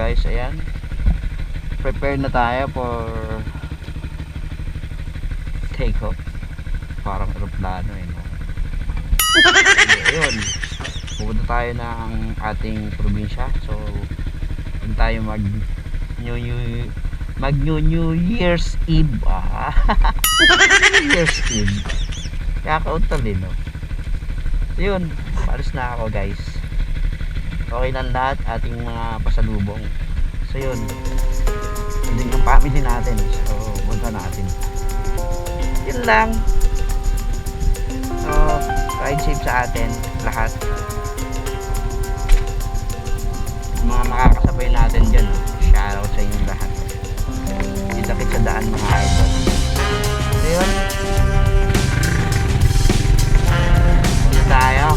guys, ayan. Prepare na tayo for take off. Parang aeroplano eh, no? Ayun, pupunta tayo ng ating probinsya. So doon tayo mag New Year's Eve. New Year's Eve, kaya kautal din, no? Yun, palis na ako guys. Okay lang lahat, ating mga pasalubong. So yun, hindi yung family natin. So punta natin. Yun lang. So ride safe sa atin lahat. Mga makakasabay natin dyan, shoutout sa inyong lahat. Dito sa daan mga idol. So yun, punta tayo.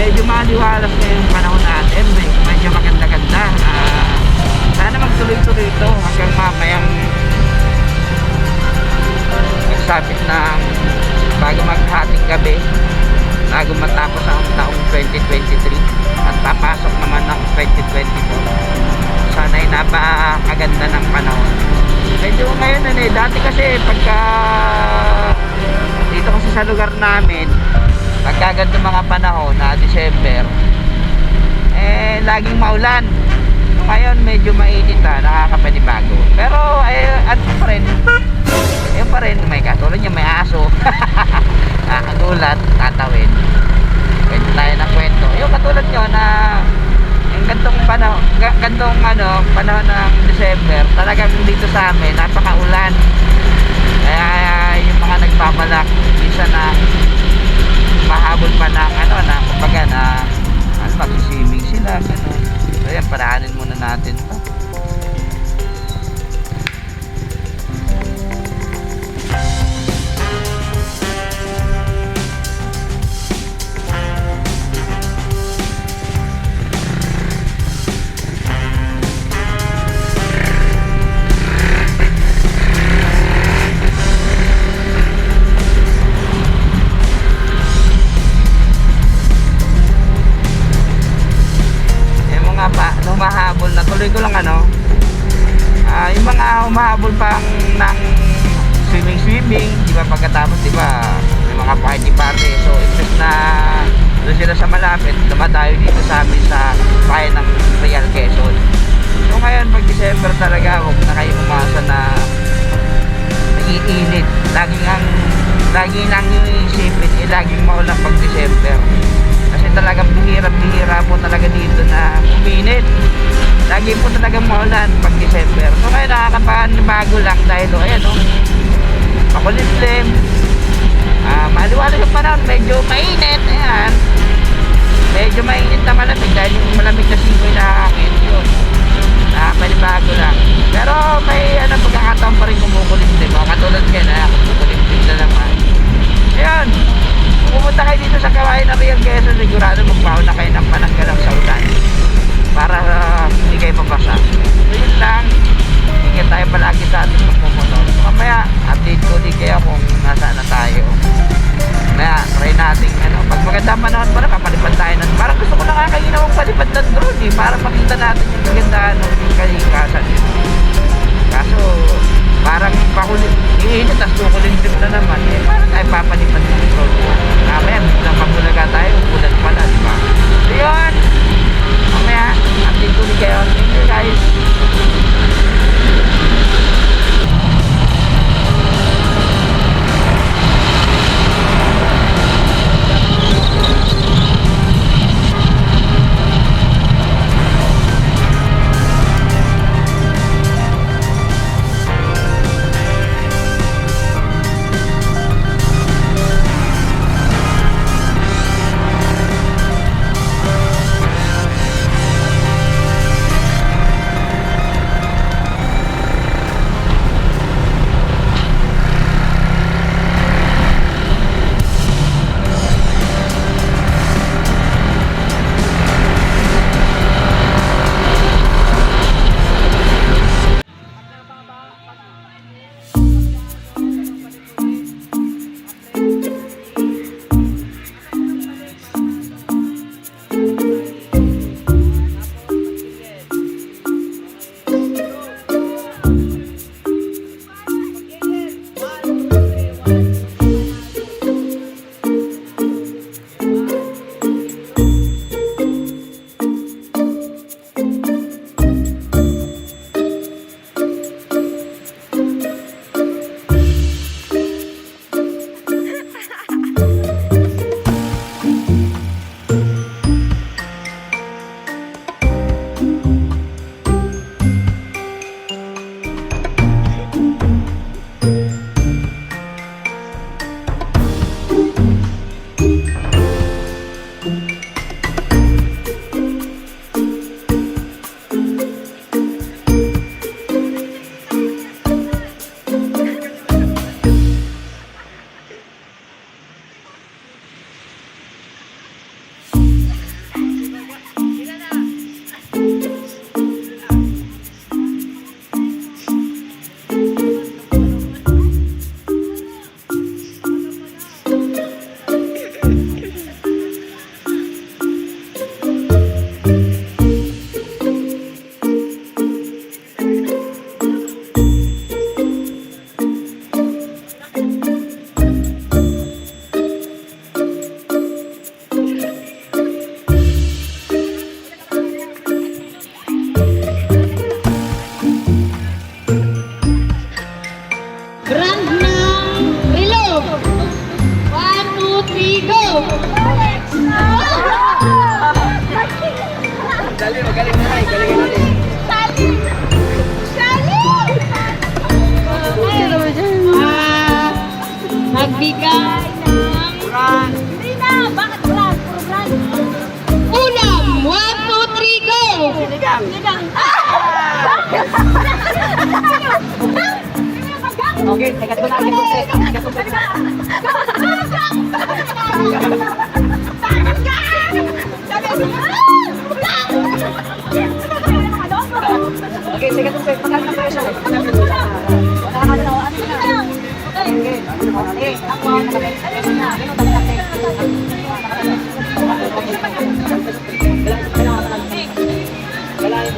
Medyo maliwalas na yung panahon natin, medyo maganda-ganda. Sana magtuloy-tuloy ito hanggang mamayang magsapit ng bago maghating gabi, bago matapos ang taong 2023 at papasok naman ng 2024. Sana ay napakaganda ng panahon. Medyo ngayon dati kasi pagka dito kasi sa lugar namin, pagkaganda mga panahon na December, laging maulan. Ngayon medyo mainit nakakapanibago. Pero ano pa rin, yun pa rin, may katulad niya, may aso. Nakagulat, tatawid. Kwento tayo ng kwento. Yung katulad nyo na yung gantong panahon, panahon ng December, talagang dito sa amin napakaulan. Kaya yung mga nagbabalak minsan na mahabol pa ng kumbaga na mag-swimming sila, gano'n. So yan, paraanin muna natin to. Tuloy ko lang humahabol pang ng swimming, di ba, pagkatapos, di ba, may mga party. So, imbes na doon sila sa malapit, tayo dito sa amin sa bayan ng Real Quezon. So, ngayon, pag December talaga, huwag na kayo umasa na nag-iinit. Lagi nang yung isipin, laging maulan pag December. Kasi talagang bihira po talaga dito na uminit. Lagi po talagang maulan pag December. So ngayon nakakapanibago lang dahil ayan makulimlim. Maliwanag yung panahon, medyo mainit. Ayan. Medyo mainit na malamig dahil yung malamig na simoy na hangin yun. Nakakapanibago lang. Pero may pagkakataon pa rin kumukulimlim. Katulad ngayon, kumukulimlim na naman. Ayan. Pumunta kayo dito sa kawain ng Real Quezon, sigurado magbaon na kayo ng pananggalang sa ulan para hindi kayo mabasa. So yun lang, ingat tayo palagi sa ating pagmumunod. So mamaya update ko din kayo kung nasaan na tayo. Mamaya try natin pag maganda manahon para papalipad tayo parang gusto ko na nga kayo na magpalipad ng drone para makita natin yung magandaan ng kalikasan. Kaso parang iinit at kukulimlim na naman parang tayo papalipad ng drone. Mamaya biglang pagmulaga tayo, ulan pala, di ba? So yun, mamaya update ko din kayo. Thank you guys. Magbigay ng brand. Hindi na! Bakit brand? Puro brand. Ulam! 1, 2, 3, go! Sinigang! Sinigang! Okay, tekat ko na ang kusek. Tekat ko na. Okay, tekat ko sa pagkakas ng presyo. Wala ka na ano na. Okay, ako ang nakapagod na. Ganun talaga.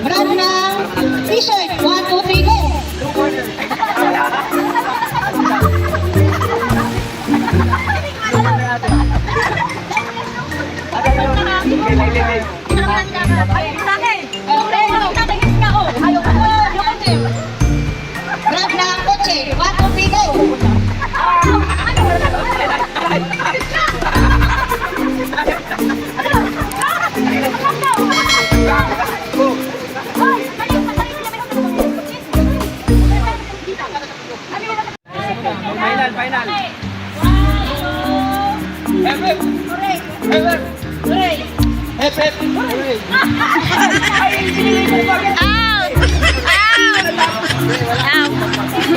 Brand ng t-shirt. 1, 2, 3, go! Okay, 1, 2, 3, go! Final, final. Out! Out! Out!